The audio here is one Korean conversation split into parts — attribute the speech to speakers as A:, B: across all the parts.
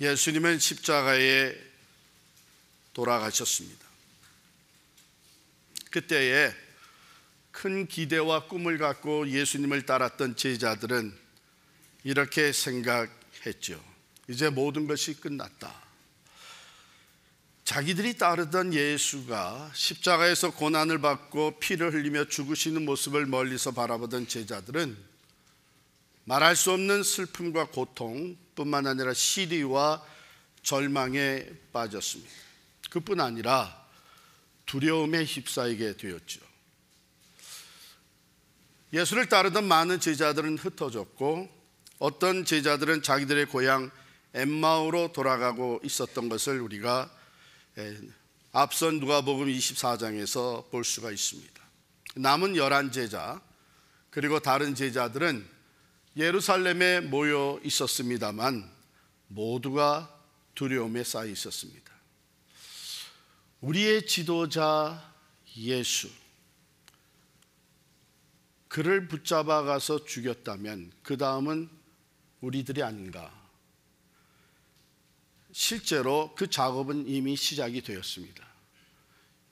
A: 예수님은 십자가에 돌아가셨습니다. 그때에 큰 기대와 꿈을 갖고 예수님을 따랐던 제자들은 이렇게 생각했죠. 이제 모든 것이 끝났다. 자기들이 따르던 예수가 십자가에서 고난을 받고 피를 흘리며 죽으시는 모습을 멀리서 바라보던 제자들은 말할 수 없는 슬픔과 고통뿐만 아니라 시리와 절망에 빠졌습니다. 그뿐 아니라 두려움에 휩싸이게 되었죠. 예수를 따르던 많은 제자들은 흩어졌고 어떤 제자들은 자기들의 고향 엠마오로 돌아가고 있었던 것을 우리가 앞선 누가복음 24장에서 볼 수가 있습니다. 남은 11제자 그리고 다른 제자들은 예루살렘에 모여 있었습니다만 모두가 두려움에 쌓여 있었습니다. 우리의 지도자 예수, 그를 붙잡아 가서 죽였다면 그 다음은 우리들이 아닌가. 실제로 그 작업은 이미 시작이 되었습니다.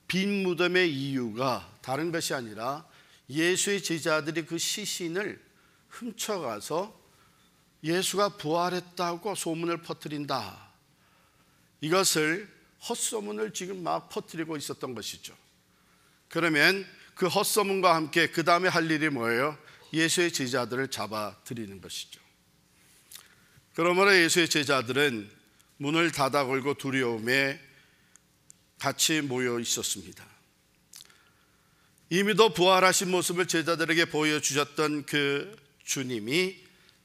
A: 빈 무덤의 이유가 다른 것이 아니라 예수의 제자들이 그 시신을 훔쳐가서 예수가 부활했다고 소문을 퍼뜨린다. 이것을 헛소문을 지금 막 퍼뜨리고 있었던 것이죠. 그러면 그 헛소문과 함께 그 다음에 할 일이 뭐예요? 예수의 제자들을 잡아들이는 것이죠. 그러므로 예수의 제자들은 문을 닫아 걸고 두려움에 같이 모여 있었습니다. 이미도 부활하신 모습을 제자들에게 보여주셨던 그 주님이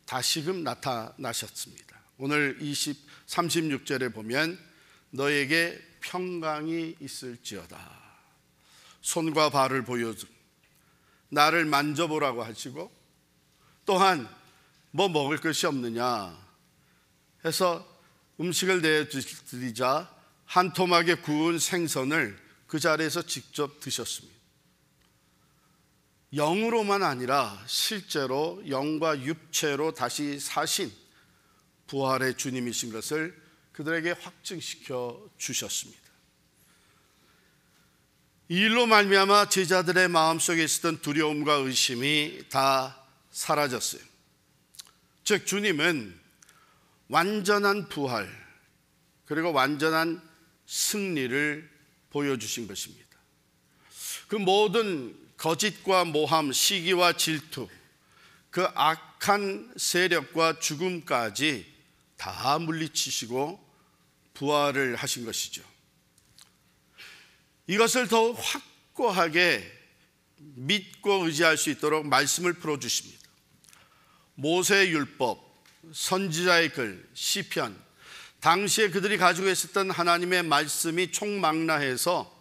A: 다시금 나타나셨습니다. 오늘 36절에 보면 너에게 평강이 있을지어다. 손과 발을 보여주 나를 만져보라고 하시고 또한 뭐 먹을 것이 없느냐 해서 음식을 내드리자 한 토막에 구운 생선을 그 자리에서 직접 드셨습니다. 영으로만 아니라 실제로 영과 육체로 다시 사신 부활의 주님이신 것을 그들에게 확증시켜 주셨습니다. 이 일로 말미암아 제자들의 마음속에 있었던 두려움과 의심이 다 사라졌어요. 즉 주님은 완전한 부활 그리고 완전한 승리를 보여주신 것입니다. 그 모든 거짓과 모함, 시기와 질투, 그 악한 세력과 죽음까지 다 물리치시고 부활을 하신 것이죠. 이것을 더욱 확고하게 믿고 의지할 수 있도록 말씀을 풀어주십니다. 모세의 율법, 선지자의 글, 시편, 당시에 그들이 가지고 있었던 하나님의 말씀이 총망라해서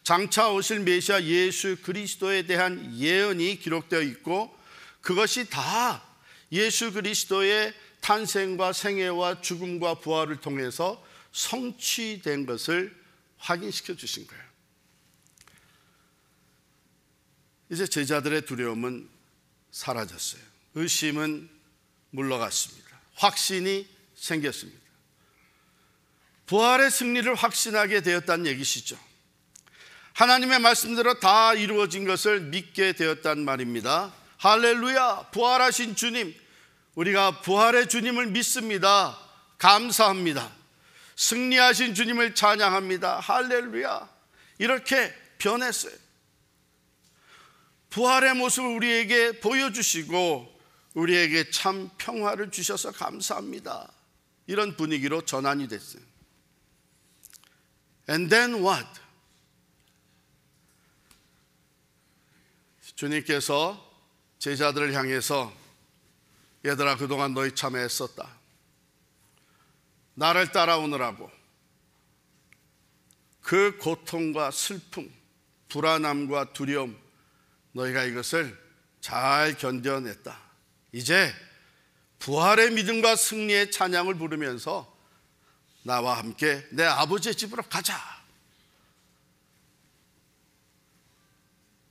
A: 장차 오실 메시아 예수 그리스도에 대한 예언이 기록되어 있고 그것이 다 예수 그리스도의 탄생과 생애와 죽음과 부활을 통해서 성취된 것을 확인시켜 주신 거예요. 이제 제자들의 두려움은 사라졌어요. 의심은 물러갔습니다. 확신이 생겼습니다. 부활의 승리를 확신하게 되었다는 얘기시죠. 하나님의 말씀대로 다 이루어진 것을 믿게 되었단 말입니다. 할렐루야! 부활하신 주님, 우리가 부활의 주님을 믿습니다. 감사합니다. 승리하신 주님을 찬양합니다. 할렐루야! 이렇게 변했어요. 부활의 모습을 우리에게 보여주시고 우리에게 참 평화를 주셔서 감사합니다. 이런 분위기로 전환이 됐어요. And then what? 주님께서 제자들을 향해서 얘들아 그동안 너희 참 애썼다. 나를 따라오느라고 그 고통과 슬픔, 불안함과 두려움 너희가 이것을 잘 견뎌냈다. 이제 부활의 믿음과 승리의 찬양을 부르면서 나와 함께 내 아버지의 집으로 가자.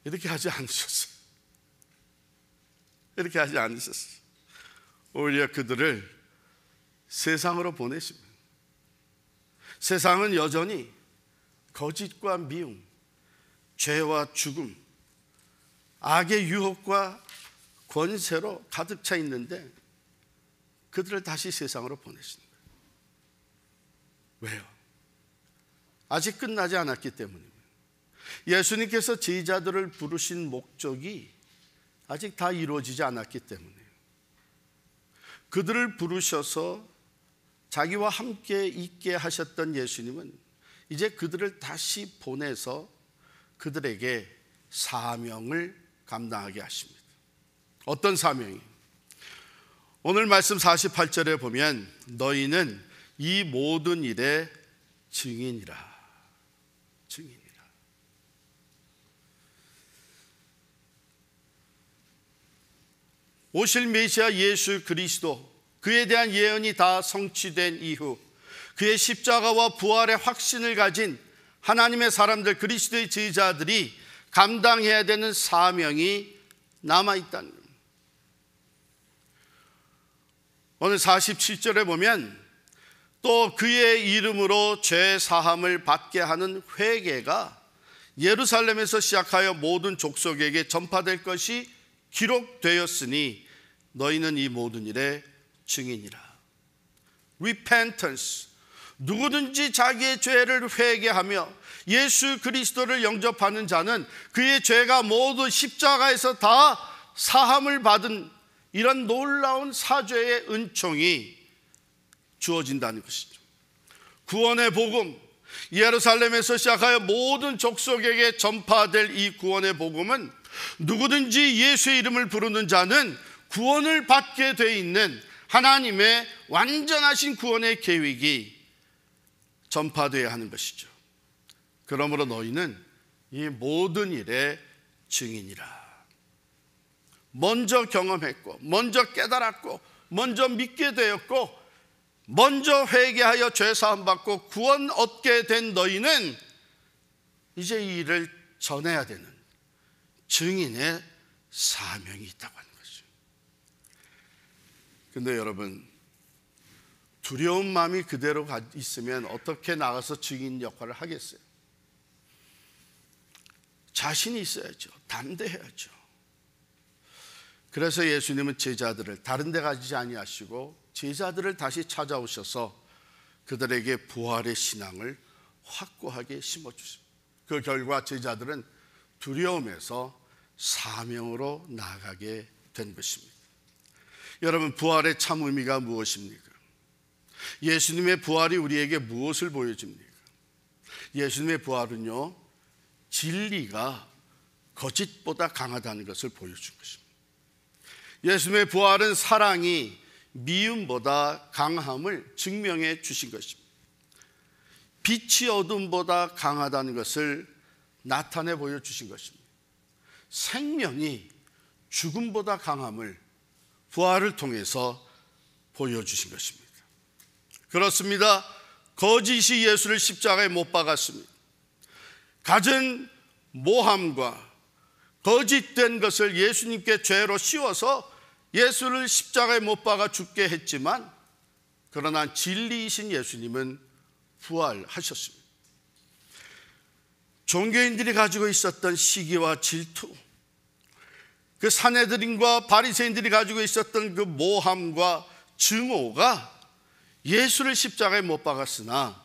A: 이렇게 하지 않으셨어요. 이렇게 하지 않으셨어요. 오히려 그들을 세상으로 보내십니다. 세상은 여전히 거짓과 미움, 죄와 죽음, 악의 유혹과 권세로 가득 차 있는데 그들을 다시 세상으로 보내신 거예요. 왜요? 아직 끝나지 않았기 때문입니다. 예수님께서 제자들을 부르신 목적이 아직 다 이루어지지 않았기 때문이에요. 그들을 부르셔서 자기와 함께 있게 하셨던 예수님은 이제 그들을 다시 보내서 그들에게 사명을 감당하게 하십니다. 어떤 사명이? 오늘 말씀 48절에 보면 너희는 이 모든 일의 증인이라. 증인이라. 오실 메시아 예수 그리스도, 그에 대한 예언이 다 성취된 이후 그의 십자가와 부활의 확신을 가진 하나님의 사람들, 그리스도의 제자들이 감당해야 되는 사명이 남아있다는 겁니다. 오늘 47절에 보면 또 그의 이름으로 죄 사함을 받게 하는 회개가 예루살렘에서 시작하여 모든 족속에게 전파될 것이 기록되었으니 너희는 이 모든 일의 증인이라. Repentance, 누구든지 자기의 죄를 회개하며 예수 그리스도를 영접하는 자는 그의 죄가 모두 십자가에서 다 사함을 받은 이런 놀라운 사죄의 은총이 주어진다는 것이죠. 구원의 복음, 예루살렘에서 시작하여 모든 족속에게 전파될 이 구원의 복음은 누구든지 예수의 이름을 부르는 자는 구원을 받게 돼 있는 하나님의 완전하신 구원의 계획이 전파되어야 하는 것이죠. 그러므로 너희는 이 모든 일의 증인이라. 먼저 경험했고, 먼저 깨달았고, 먼저 믿게 되었고, 먼저 회개하여 죄사함 받고 구원 얻게 된 너희는 이제 이 일을 전해야 되는 증인의 사명이 있다고 하는 거죠. 근데 여러분, 두려운 마음이 그대로 있으면 어떻게 나가서 증인 역할을 하겠어요? 자신이 있어야죠. 담대해야죠. 그래서 예수님은 제자들을 다른 데 가지 아니하시고 제자들을 다시 찾아오셔서 그들에게 부활의 신앙을 확고하게 심어주십니다. 그 결과 제자들은 두려움에서 사명으로 나아가게 된 것입니다. 여러분, 부활의 참 의미가 무엇입니까? 예수님의 부활이 우리에게 무엇을 보여줍니까? 예수님의 부활은요, 진리가 거짓보다 강하다는 것을 보여준 것입니다. 예수님의 부활은 사랑이 미움보다 강함을 증명해 주신 것입니다. 빛이 어둠보다 강하다는 것을 나타내 보여주신 것입니다. 생명이 죽음보다 강함을 부활을 통해서 보여주신 것입니다. 그렇습니다. 거짓이 예수를 십자가에 못 박았습니다. 갖은 모함과 거짓된 것을 예수님께 죄로 씌워서 예수를 십자가에 못 박아 죽게 했지만, 그러나 진리이신 예수님은 부활하셨습니다. 종교인들이 가지고 있었던 시기와 질투, 그 산헤드린과 바리새인들이 가지고 있었던 그 모함과 증오가 예수를 십자가에 못 박았으나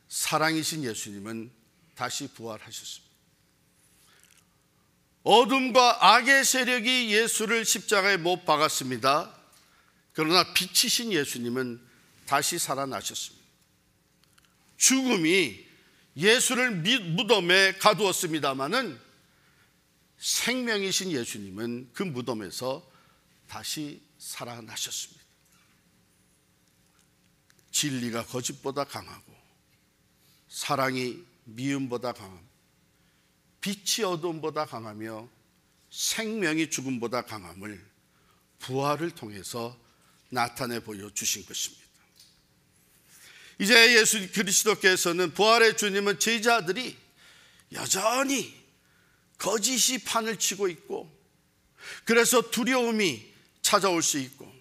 A: 사랑이신 예수님은 다시 부활하셨습니다. 어둠과 악의 세력이 예수를 십자가에 못 박았습니다. 그러나 빛이신 예수님은 다시 살아나셨습니다. 죽음이 예수를 무덤에 가두었습니다마는 생명이신 예수님은 그 무덤에서 다시 살아나셨습니다. 진리가 거짓보다 강하고 사랑이 미움보다 강합니다. 빛이 어둠보다 강하며 생명이 죽음보다 강함을 부활을 통해서 나타내 보여주신 것입니다. 이제 예수 그리스도께서는, 부활의 주님은 제자들이 여전히 거짓이 판을 치고 있고, 그래서 두려움이 찾아올 수 있고,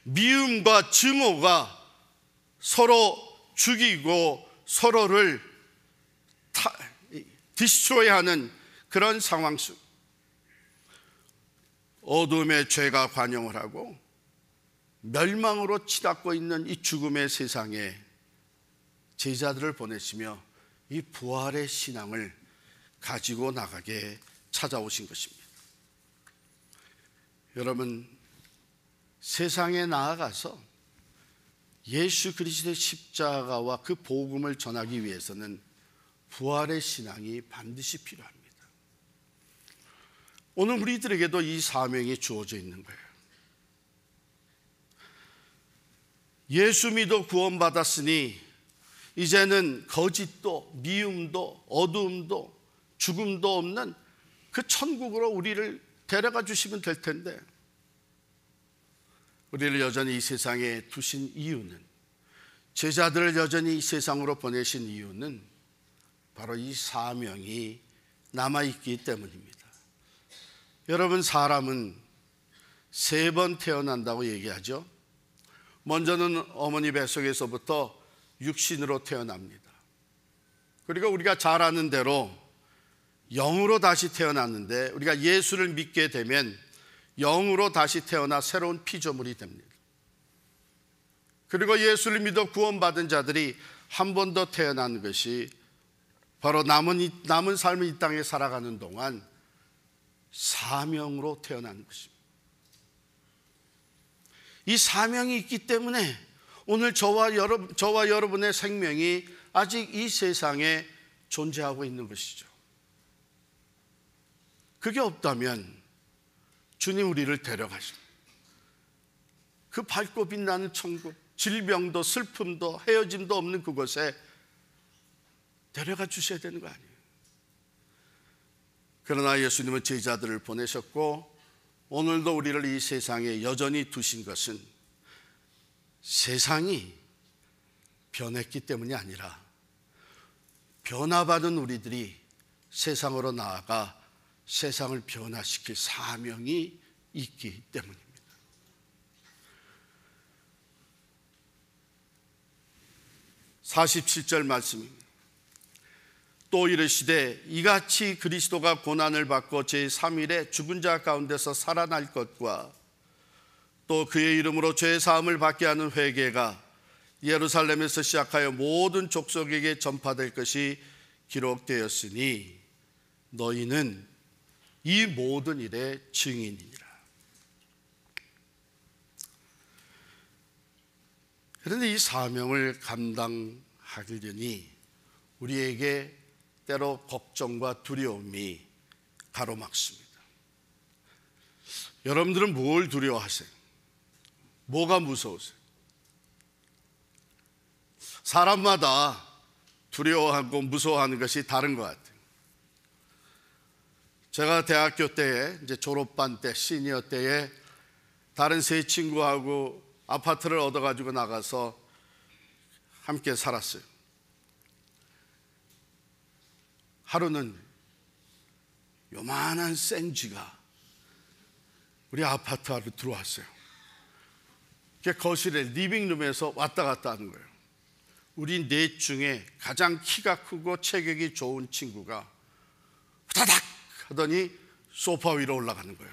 A: 미움과 증오가 서로 죽이고 서로를 디스트로이하는 그런 상황 속 어둠의 죄가 관영을 하고 멸망으로 치닫고 있는 이 죽음의 세상에 제자들을 보내시며 이 부활의 신앙을 가지고 나가게 찾아오신 것입니다. 여러분, 세상에 나아가서 예수 그리스도의 십자가와 그 복음을 전하기 위해서는 부활의 신앙이 반드시 필요합니다. 오늘 우리들에게도 이 사명이 주어져 있는 거예요. 예수 믿어 구원받았으니 이제는 거짓도 미움도 어두움도 죽음도 없는 그 천국으로 우리를 데려가 주시면 될 텐데, 우리를 여전히 이 세상에 두신 이유는, 제자들을 여전히 이 세상으로 보내신 이유는 바로 이 사명이 남아있기 때문입니다. 여러분, 사람은 3번 태어난다고 얘기하죠. 먼저는 어머니 뱃속에서부터 육신으로 태어납니다. 그리고 우리가 잘 아는 대로 영으로 다시 태어났는데, 우리가 예수를 믿게 되면 영으로 다시 태어나 새로운 피조물이 됩니다. 그리고 예수를 믿어 구원받은 자들이 한 번 더 태어난 것이 바로 남은 삶을 이 땅에 살아가는 동안 사명으로 태어난 것입니다. 이 사명이 있기 때문에 오늘 저와 여러분의 생명이 아직 이 세상에 존재하고 있는 것이죠. 그게 없다면 주님 우리를 데려가십니다. 그 밝고 빛나는 천국, 질병도 슬픔도 헤어짐도 없는 그곳에 데려가 주셔야 되는 거 아니에요. 그러나 예수님은 제자들을 보내셨고 오늘도 우리를 이 세상에 여전히 두신 것은 세상이 변했기 때문이 아니라 변화받은 우리들이 세상으로 나아가 세상을 변화시킬 사명이 있기 때문입니다. 47절 말씀입니다. 또 이르시되 이같이 그리스도가 고난을 받고 제3일에 죽은 자 가운데서 살아날 것과 또 그의 이름으로 죄 사함을 받게 하는 회개가 예루살렘에서 시작하여 모든 족속에게 전파될 것이 기록되었으니 너희는 이 모든 일의 증인이니라. 그런데 이 사명을 감당하려니 우리에게 때로 걱정과 두려움이 가로막습니다. 여러분들은 뭘 두려워하세요? 뭐가 무서우세요? 사람마다 두려워하고 무서워하는 것이 다른 것 같아요. 제가 대학교 때에 이제 졸업반 때 시니어 때에 다른 세 친구하고 아파트를 얻어가지고 나가서 함께 살았어요. 하루는 요만한 생쥐가 우리 아파트 안으로 들어왔어요. 거실에 리빙룸에서 왔다 갔다 하는 거예요. 우리 넷 중에 가장 키가 크고 체격이 좋은 친구가 후다닥 하더니 소파 위로 올라가는 거예요.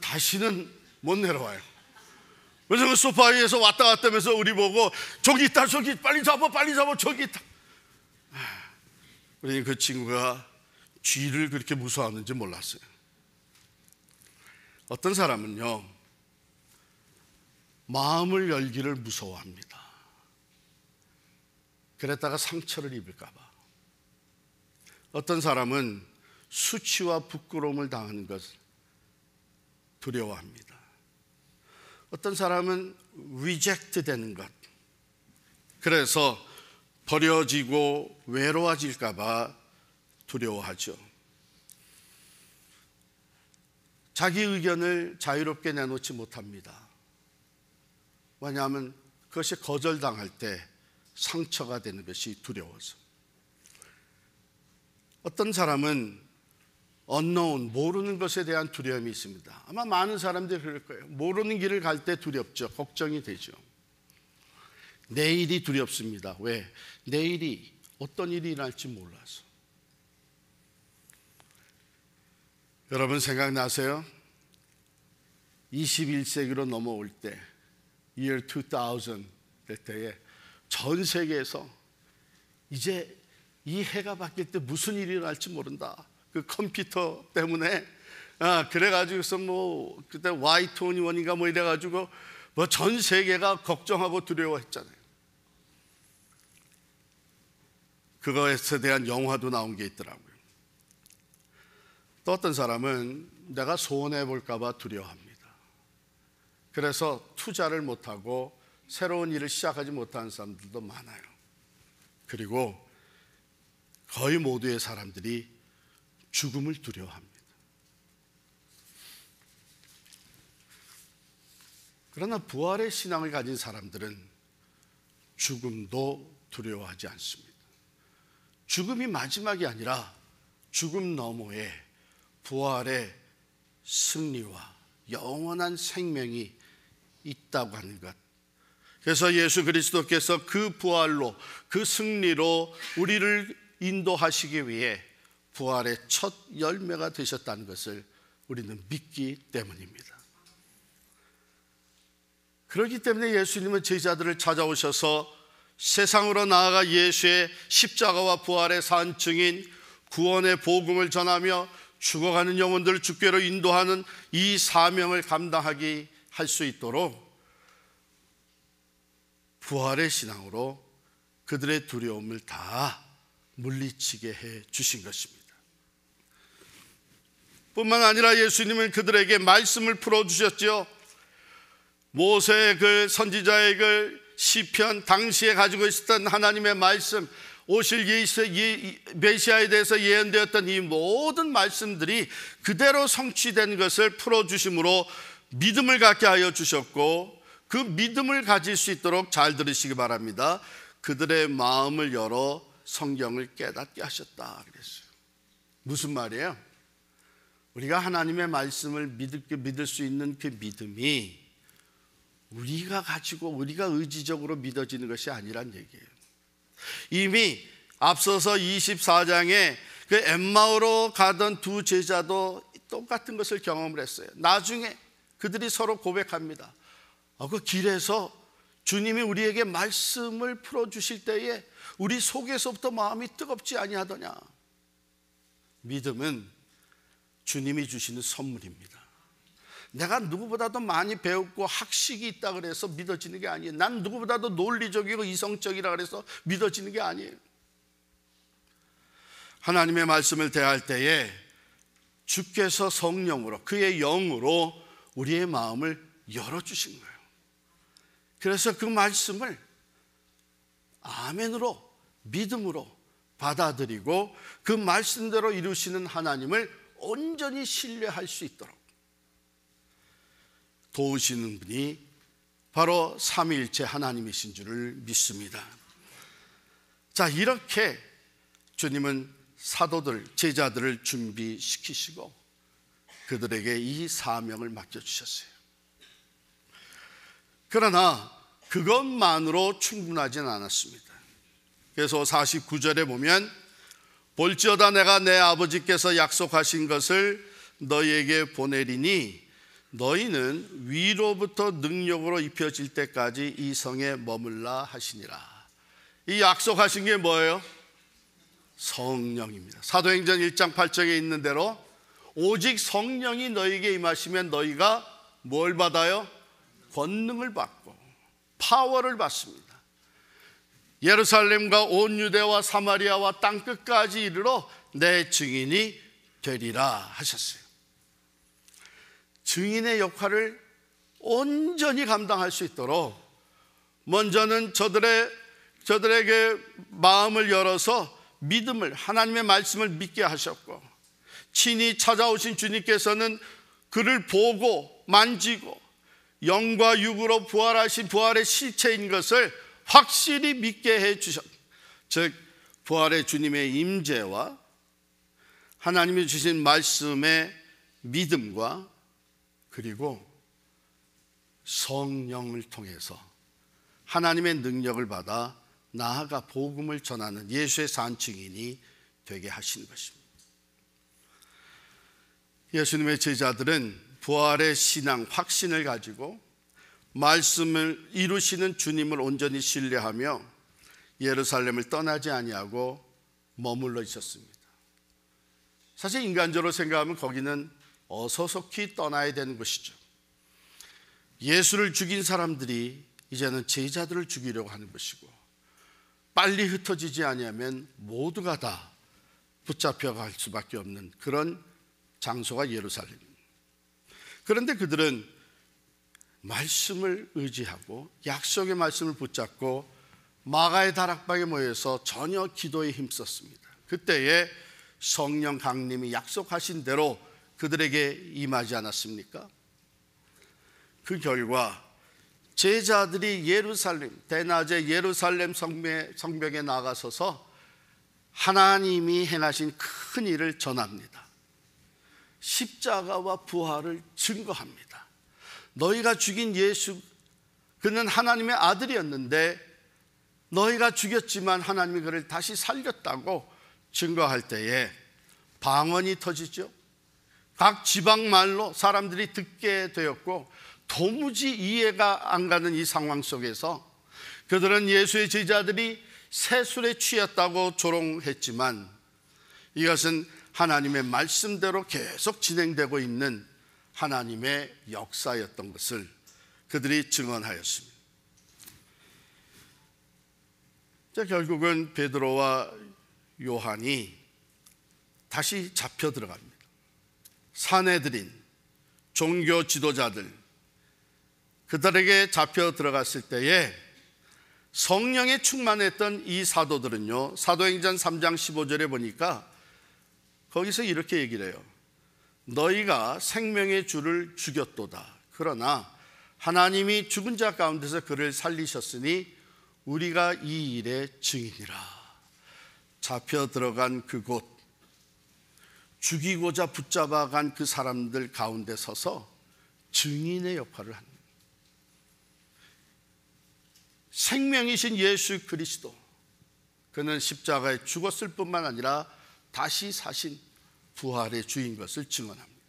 A: 다시는 못 내려와요. 그래서 그 소파 위에서 왔다 갔다 하면서 우리 보고 저기 있다, 저기 빨리 잡아, 빨리 잡아, 저기 있다. 우리는 그 친구가 쥐를 그렇게 무서워하는지 몰랐어요. 어떤 사람은요, 마음을 열기를 무서워합니다. 그랬다가 상처를 입을까 봐. 어떤 사람은 수치와 부끄러움을 당하는 것을 두려워합니다. 어떤 사람은 리젝트 되는 것, 그래서 버려지고 외로워질까 봐 두려워하죠. 자기 의견을 자유롭게 내놓지 못합니다. 왜냐하면 그것이 거절당할 때 상처가 되는 것이 두려워서. 어떤 사람은 unknown, 모르는 것에 대한 두려움이 있습니다. 아마 많은 사람들이 그럴 거예요. 모르는 길을 갈 때 두렵죠. 걱정이 되죠. 내일이 두렵습니다. 왜? 내일이 어떤 일이 일어날지 몰라서. 여러분 생각나세요? 21세기로 넘어올 때 year 2000 될 때에 전 세계에서 이제 이 해가 바뀔 때 무슨 일이 일어날지 모른다. 그 컴퓨터 때문에 그래가지고서 뭐 그때 Y21인가 뭐 이래가지고 뭐 전 세계가 걱정하고 두려워했잖아요. 그거에 대한 영화도 나온 게 있더라고요. 또 어떤 사람은 내가 손해볼까 봐 두려워합니다. 그래서 투자를 못하고 새로운 일을 시작하지 못하는 사람들도 많아요. 그리고 거의 모두의 사람들이 죽음을 두려워합니다. 그러나 부활의 신앙을 가진 사람들은 죽음도 두려워하지 않습니다. 죽음이 마지막이 아니라 죽음 너머에 부활의 승리와 영원한 생명이 있다고 하는 것. 그래서 예수 그리스도께서 그 부활로, 그 승리로 우리를 인도하시기 위해 부활의 첫 열매가 되셨다는 것을 우리는 믿기 때문입니다. 그렇기 때문에 예수님은 제자들을 찾아오셔서 세상으로 나아가 예수의 십자가와 부활의 산 증인 구원의 복음을 전하며 죽어가는 영혼들을 주께로 인도하는 이 사명을 감당하게 할 수 있도록 부활의 신앙으로 그들의 두려움을 다 물리치게 해 주신 것입니다. 뿐만 아니라 예수님은 그들에게 말씀을 풀어주셨죠. 모세의 그 선지자의 그 시편, 당시에 가지고 있었던 하나님의 말씀, 오실 메시아에 대해서 예언되었던 이 모든 말씀들이 그대로 성취된 것을 풀어주심으로 믿음을 갖게 하여 주셨고, 그 믿음을 가질 수 있도록 잘 들으시기 바랍니다. 그들의 마음을 열어 성경을 깨닫게 하셨다 그랬어요. 무슨 말이에요? 우리가 하나님의 말씀을 믿을 수 있는 그 믿음이 우리가 가지고 우리가 의지적으로 믿어지는 것이 아니란 얘기예요. 이미 앞서서 24장에 그 엠마오로 가던 두 제자도 똑같은 것을 경험을 했어요. 나중에 그들이 서로 고백합니다. 그 길에서 주님이 우리에게 말씀을 풀어주실 때에 우리 속에서부터 마음이 뜨겁지 아니하더냐. 믿음은 주님이 주시는 선물입니다. 내가 누구보다도 많이 배웠고 학식이 있다 그래서 믿어지는 게 아니에요. 난 누구보다도 논리적이고 이성적이라 그래서 믿어지는 게 아니에요. 하나님의 말씀을 대할 때에 주께서 성령으로, 그의 영으로 우리의 마음을 열어주신 거예요. 그래서 그 말씀을 아멘으로, 믿음으로 받아들이고 그 말씀대로 이루시는 하나님을 온전히 신뢰할 수 있도록 도우시는 분이 바로 삼위일체 하나님이신 줄을 믿습니다. 자, 이렇게 주님은 사도들, 제자들을 준비시키시고 그들에게 이 사명을 맡겨주셨어요. 그러나 그것만으로 충분하진 않았습니다. 그래서 49절에 보면 볼지어다 내가 내 아버지께서 약속하신 것을 너희에게 보내리니 너희는 위로부터 능력으로 입혀질 때까지 이 성에 머물라 하시니라. 이 약속하신 게 뭐예요? 성령입니다. 사도행전 1장 8절에 있는 대로 오직 성령이 너희에게 임하시면 너희가 뭘 받아요? 권능을 받고 파워를 받습니다. 예루살렘과 온 유대와 사마리아와 땅끝까지 이르러 내 증인이 되리라 하셨어요. 증인의 역할을 온전히 감당할 수 있도록 먼저는 저들에게 마음을 열어서 믿음을, 하나님의 말씀을 믿게 하셨고, 친히 찾아오신 주님께서는 그를 보고 만지고 영과 육으로 부활하신 부활의 실체인 것을 확실히 믿게 해 주셨. 즉 부활의 주님의 임재와 하나님이 주신 말씀의 믿음과 그리고 성령을 통해서 하나님의 능력을 받아 나아가 복음을 전하는 예수의 산 증인이 되게 하시는 것입니다. 예수님의 제자들은 부활의 신앙, 확신을 가지고 말씀을 이루시는 주님을 온전히 신뢰하며 예루살렘을 떠나지 아니하고 머물러 있었습니다. 사실 인간적으로 생각하면 거기는 어서속히 떠나야 되는 곳이죠. 예수를 죽인 사람들이 이제는 제자들을 죽이려고 하는 것이고, 빨리 흩어지지 아니하면 모두가 다 붙잡혀갈 수밖에 없는 그런 장소가 예루살렘입니다. 그런데 그들은 말씀을 의지하고 약속의 말씀을 붙잡고 마가의 다락방에 모여서 전혀 기도에 힘썼습니다. 그때에 성령 강림이 약속하신 대로 그들에게 임하지 않았습니까? 그 결과 제자들이 대낮에 예루살렘 성벽에 나가서서 하나님이 행하신 큰 일을 전합니다. 십자가와 부활을 증거합니다. 너희가 죽인 예수, 그는 하나님의 아들이었는데 너희가 죽였지만 하나님이 그를 다시 살렸다고 증거할 때에 방언이 터지죠. 각 지방말로 사람들이 듣게 되었고, 도무지 이해가 안 가는 이 상황 속에서 그들은 예수의 제자들이 세술에 취했다고 조롱했지만, 이것은 하나님의 말씀대로 계속 진행되고 있는 하나님의 역사였던 것을 그들이 증언하였습니다. 자, 결국은 베드로와 요한이 다시 잡혀 들어갑니다. 산헤드린, 종교 지도자들, 그들에게 잡혀 들어갔을 때에 성령에 충만했던 이 사도들은요, 사도행전 3장 15절에 보니까 거기서 이렇게 얘기를 해요. 너희가 생명의 주를 죽였도다. 그러나 하나님이 죽은 자 가운데서 그를 살리셨으니 우리가 이 일의 증인이라. 잡혀 들어간 그곳, 죽이고자 붙잡아간 그 사람들 가운데 서서 증인의 역할을 합니다. 생명이신 예수 그리스도, 그는 십자가에 죽었을 뿐만 아니라 다시 사신 부활의 주인 것을 증언합니다.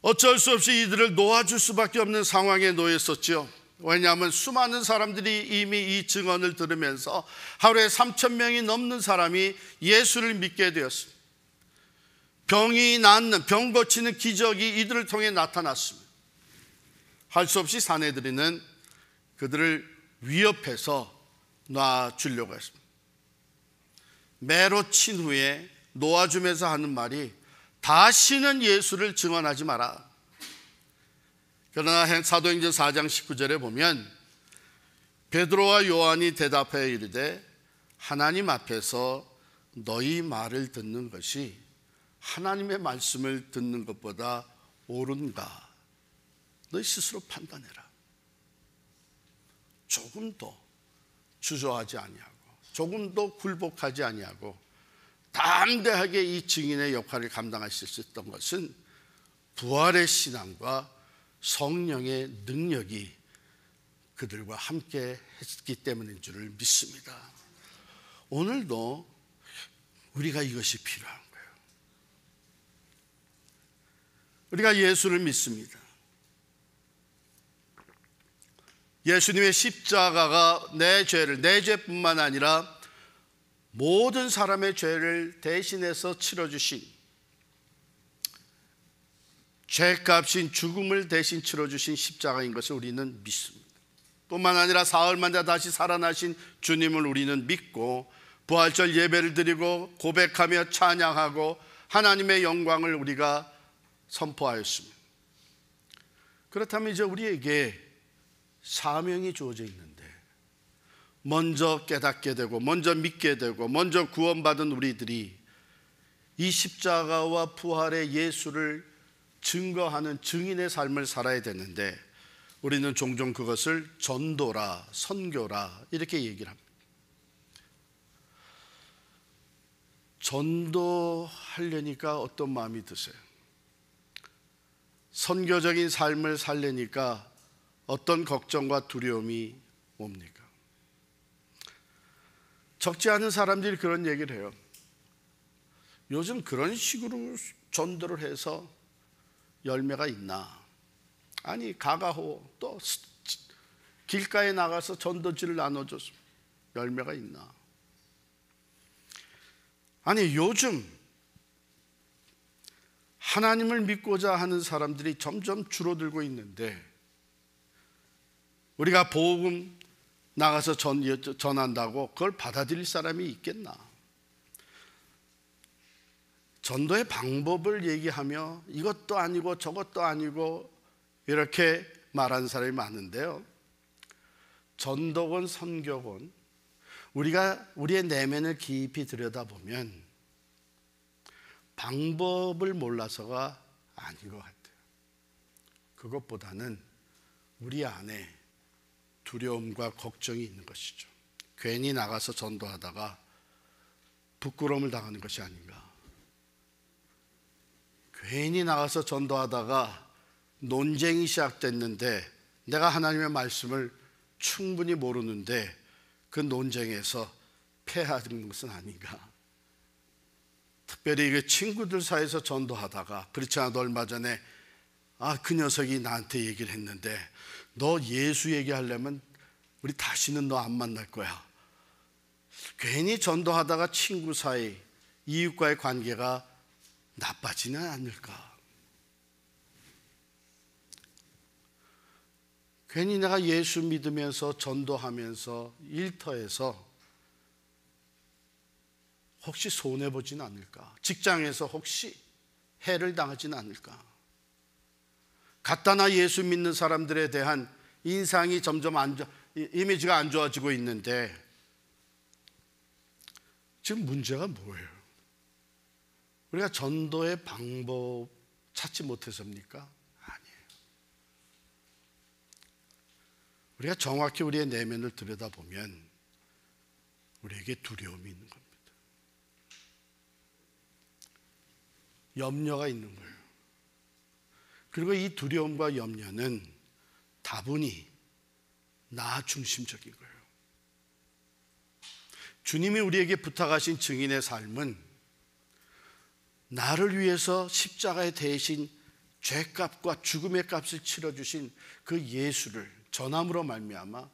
A: 어쩔 수 없이 이들을 놓아줄 수밖에 없는 상황에 놓였었죠. 왜냐하면 수많은 사람들이 이미 이 증언을 들으면서 하루에 3,000명이 넘는 사람이 예수를 믿게 되었습니다. 병이 낫는, 병 고치는 기적이 이들을 통해 나타났습니다. 할 수 없이 산헤드린은 그들을 위협해서 놔주려고 했습니다. 매로 친 후에 놓아주면서 하는 말이, 다시는 예수를 증언하지 마라. 그러나 사도행전 4장 19절에 보면 베드로와 요한이 대답하여 이르되 하나님 앞에서 너희 말을 듣는 것이 하나님의 말씀을 듣는 것보다 옳은가? 너희 스스로 판단해라. 조금도 주저하지 아니하고 조금도 굴복하지 아니하고 담대하게 이 증인의 역할을 감당하실 수 있었던 것은 부활의 신앙과 성령의 능력이 그들과 함께 했기 때문인 줄을 믿습니다. 오늘도 우리가 이것이 필요한 거예요. 우리가 예수를 믿습니다. 예수님의 십자가가 내 죄뿐만 아니라 모든 사람의 죄를 대신해서 치러주신, 죄값인 죽음을 대신 치러주신 십자가인 것을 우리는 믿습니다. 뿐만 아니라 사흘 만에 다시 살아나신 주님을 우리는 믿고 부활절 예배를 드리고 고백하며 찬양하고 하나님의 영광을 우리가 선포하였습니다. 그렇다면 이제 우리에게 사명이 주어져 있는데, 먼저 깨닫게 되고 먼저 믿게 되고 먼저 구원받은 우리들이 이 십자가와 부활의 예수를 증거하는 증인의 삶을 살아야 되는데, 우리는 종종 그것을 전도라, 선교라 이렇게 얘기를 합니다. 전도하려니까 어떤 마음이 드세요? 선교적인 삶을 살려니까 어떤 걱정과 두려움이 옵니까? 적지 않은 사람들이 그런 얘기를 해요. 요즘 그런 식으로 전도를 해서 열매가 있나? 아니, 가가호 또 길가에 나가서 전도지를 나눠줘서 열매가 있나? 아니, 요즘 하나님을 믿고자 하는 사람들이 점점 줄어들고 있는데 우리가 복음 나가서 전한다고 그걸 받아들일 사람이 있겠나? 전도의 방법을 얘기하며 이것도 아니고 저것도 아니고 이렇게 말하는 사람이 많은데요, 전도건 선교건 우리가 우리의 내면을 깊이 들여다보면 방법을 몰라서가 아닌 것 같아요. 그것보다는 우리 안에 두려움과 걱정이 있는 것이죠. 괜히 나가서 전도하다가 부끄러움을 당하는 것이 아닌가. 괜히 나가서 전도하다가 논쟁이 시작됐는데 내가 하나님의 말씀을 충분히 모르는데 그 논쟁에서 패하는 것은 아닌가. 특별히 그 친구들 사이에서 전도하다가, 그렇지 않아도 얼마 전에 그 녀석이 나한테 얘기를 했는데 너 예수 얘기하려면 우리 다시는 너 안 만날 거야. 괜히 전도하다가 친구 사이, 이웃과의 관계가 나빠지는 않을까. 괜히 내가 예수 믿으면서 전도하면서 일터에서 혹시 손해보지는 않을까? 직장에서 혹시 해를 당하지는 않을까? 갖다나 예수 믿는 사람들에 대한 인상이 점점 이미지가 안 좋아지고 있는데 지금 문제가 뭐예요? 우리가 전도의 방법 찾지 못해서입니까? 아니에요. 우리가 정확히 우리의 내면을 들여다보면 우리에게 두려움이 있는 겁니다. 염려가 있는 거예요. 그리고 이 두려움과 염려는 다분히 나 중심적인 거예요. 주님이 우리에게 부탁하신 증인의 삶은 나를 위해서 십자가에 대신 죄값과 죽음의 값을 치러주신 그 예수를 전함으로 말미암아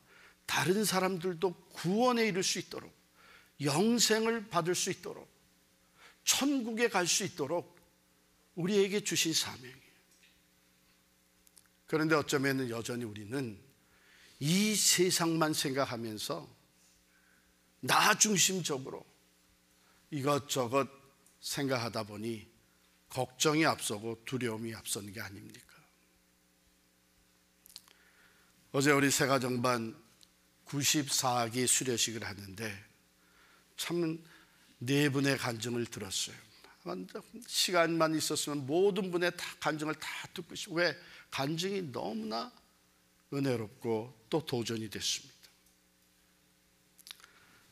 A: 다른 사람들도 구원에 이를 수 있도록, 영생을 받을 수 있도록, 천국에 갈 수 있도록 우리에게 주신 사명이에요. 그런데 어쩌면 여전히 우리는 이 세상만 생각하면서 나 중심적으로 이것저것 생각하다 보니 걱정이 앞서고 두려움이 앞서는 게 아닙니까? 어제 우리 새가정반 94기 수료식을 하는데 참 네 분의 간증을 들었어요. 시간만 있었으면 모든 분의 간증을 다 듣고 싶고, 왜? 간증이 너무나 은혜롭고 또 도전이 됐습니다.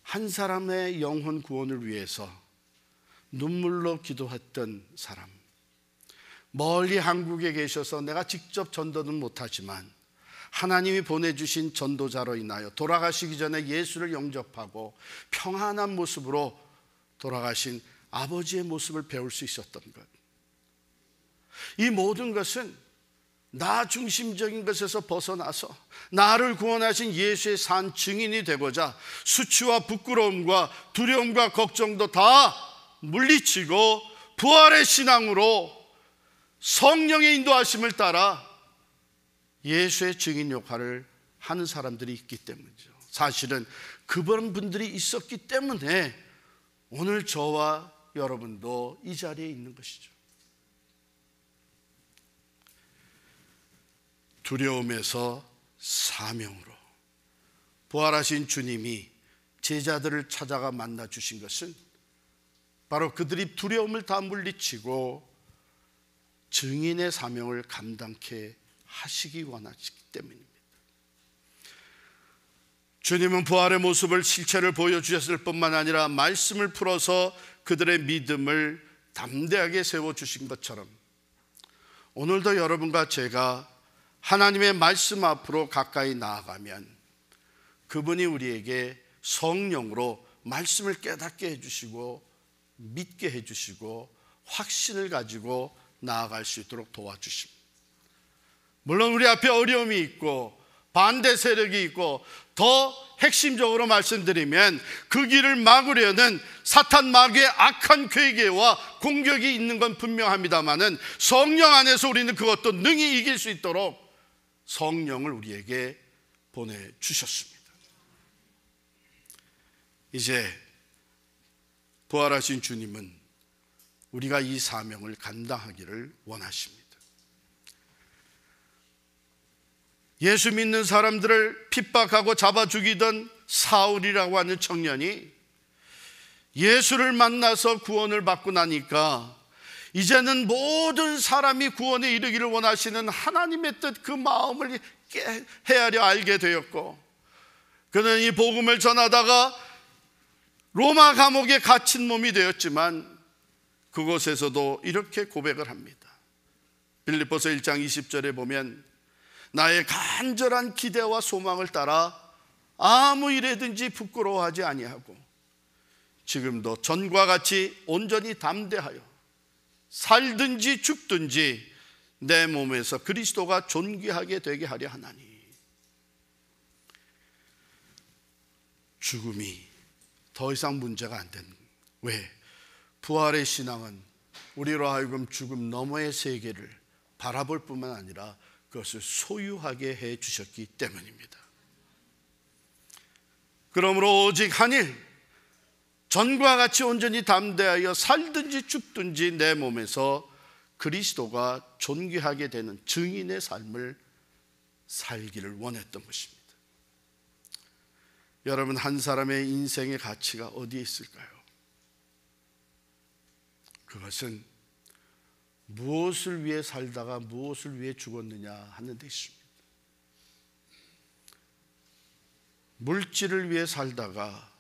A: 한 사람의 영혼 구원을 위해서 눈물로 기도했던 사람, 멀리 한국에 계셔서 내가 직접 전도는 못하지만 하나님이 보내주신 전도자로 인하여 돌아가시기 전에 예수를 영접하고 평안한 모습으로 돌아가신 아버지의 모습을 배울 수 있었던 것, 이 모든 것은 나 중심적인 것에서 벗어나서 나를 구원하신 예수의 산 증인이 되고자 수치와 부끄러움과 두려움과 걱정도 다 물리치고 부활의 신앙으로 성령의 인도하심을 따라 예수의 증인 역할을 하는 사람들이 있기 때문이죠. 사실은 그런 분들이 있었기 때문에 오늘 저와 여러분도 이 자리에 있는 것이죠. 두려움에서 사명으로 부활하신 주님이 제자들을 찾아가 만나 주신 것은 바로 그들이 두려움을 다 물리치고 증인의 사명을 감당케 하시기 원하시기 때문입니다. 주님은 부활의 모습을 실체를 보여주셨을 뿐만 아니라 말씀을 풀어서 그들의 믿음을 담대하게 세워주신 것처럼 오늘도 여러분과 제가 하나님의 말씀 앞으로 가까이 나아가면 그분이 우리에게 성령으로 말씀을 깨닫게 해주시고 믿게 해주시고 확신을 가지고 나아갈 수 있도록 도와주십니다. 물론 우리 앞에 어려움이 있고 반대 세력이 있고, 더 핵심적으로 말씀드리면 그 길을 막으려는 사탄 마귀의 악한 괴계와 공격이 있는 건 분명합니다마는 성령 안에서 우리는 그것도 능히 이길 수 있도록 성령을 우리에게 보내주셨습니다. 이제 부활하신 주님은 우리가 이 사명을 감당하기를 원하십니다. 예수 믿는 사람들을 핍박하고 잡아 죽이던 사울이라고 하는 청년이 예수를 만나서 구원을 받고 나니까 이제는 모든 사람이 구원에 이르기를 원하시는 하나님의 뜻, 그 마음을 헤아려 알게 되었고, 그는 이 복음을 전하다가 로마 감옥에 갇힌 몸이 되었지만 그곳에서도 이렇게 고백을 합니다. 빌립보서 1장 20절에 보면 나의 간절한 기대와 소망을 따라 아무 일에든지 부끄러워하지 아니하고 지금도 전과 같이 온전히 담대하여 살든지 죽든지 내 몸에서 그리스도가 존귀하게 되게 하려 하나니. 죽음이 더 이상 문제가 안 된. 왜? 부활의 신앙은 우리로 하여금 죽음 너머의 세계를 바라볼 뿐만 아니라 그것을 소유하게 해 주셨기 때문입니다. 그러므로 오직 한 일, 전과 같이 온전히 담대하여 살든지 죽든지 내 몸에서 그리스도가 존귀하게 되는 증인의 삶을 살기를 원했던 것입니다. 여러분, 한 사람의 인생의 가치가 어디에 있을까요? 그것은 무엇을 위해 살다가 무엇을 위해 죽었느냐 하는 데 있습니다. 물질을 위해 살다가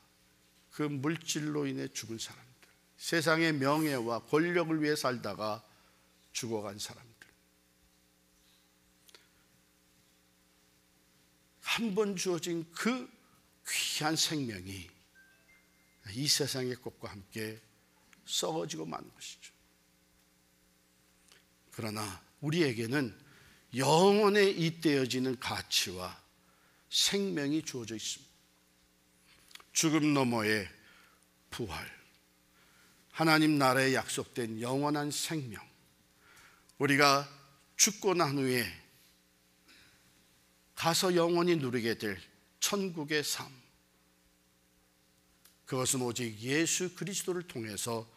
A: 그 물질로 인해 죽은 사람들, 세상의 명예와 권력을 위해 살다가 죽어간 사람들, 한 번 주어진 그 귀한 생명이 이 세상의 것과 함께 썩어지고 마는 것이죠. 그러나 우리에게는 영원에 잇대어지는 가치와 생명이 주어져 있습니다. 죽음 너머의 부활, 하나님 나라에 약속된 영원한 생명, 우리가 죽고 난 후에 가서 영원히 누리게 될 천국의 삶, 그것은 오직 예수 그리스도를 통해서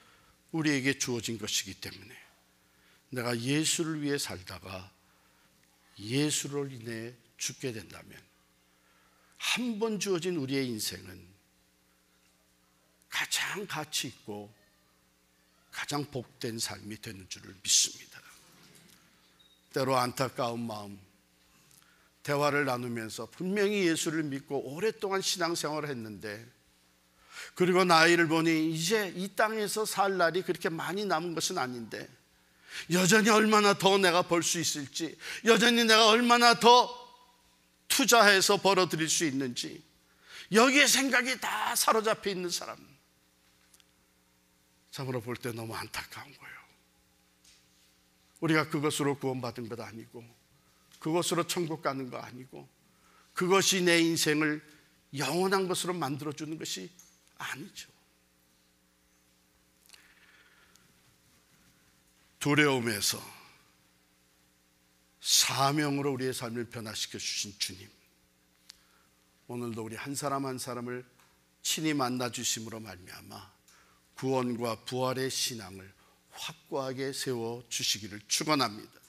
A: 우리에게 주어진 것이기 때문에 내가 예수를 위해 살다가 예수로 인해 죽게 된다면 한 번 주어진 우리의 인생은 가장 가치 있고 가장 복된 삶이 되는 줄을 믿습니다. 때로 안타까운 마음, 대화를 나누면서 분명히 예수를 믿고 오랫동안 신앙생활을 했는데, 그리고 나이를 보니 이제 이 땅에서 살 날이 그렇게 많이 남은 것은 아닌데 여전히 얼마나 더 내가 벌 수 있을지, 여전히 내가 얼마나 더 투자해서 벌어들일 수 있는지, 여기에 생각이 다 사로잡혀 있는 사람, 참으로 볼 때 너무 안타까운 거예요. 우리가 그것으로 구원받은 것 아니고, 그것으로 천국 가는 거 아니고, 그것이 내 인생을 영원한 것으로 만들어주는 것이 아니죠. 두려움에서 사명으로 우리의 삶을 변화시켜 주신 주님, 오늘도 우리 한 사람 한 사람을 친히 만나 주심으로 말미암아 구원과 부활의 신앙을 확고하게 세워 주시기를 축원합니다.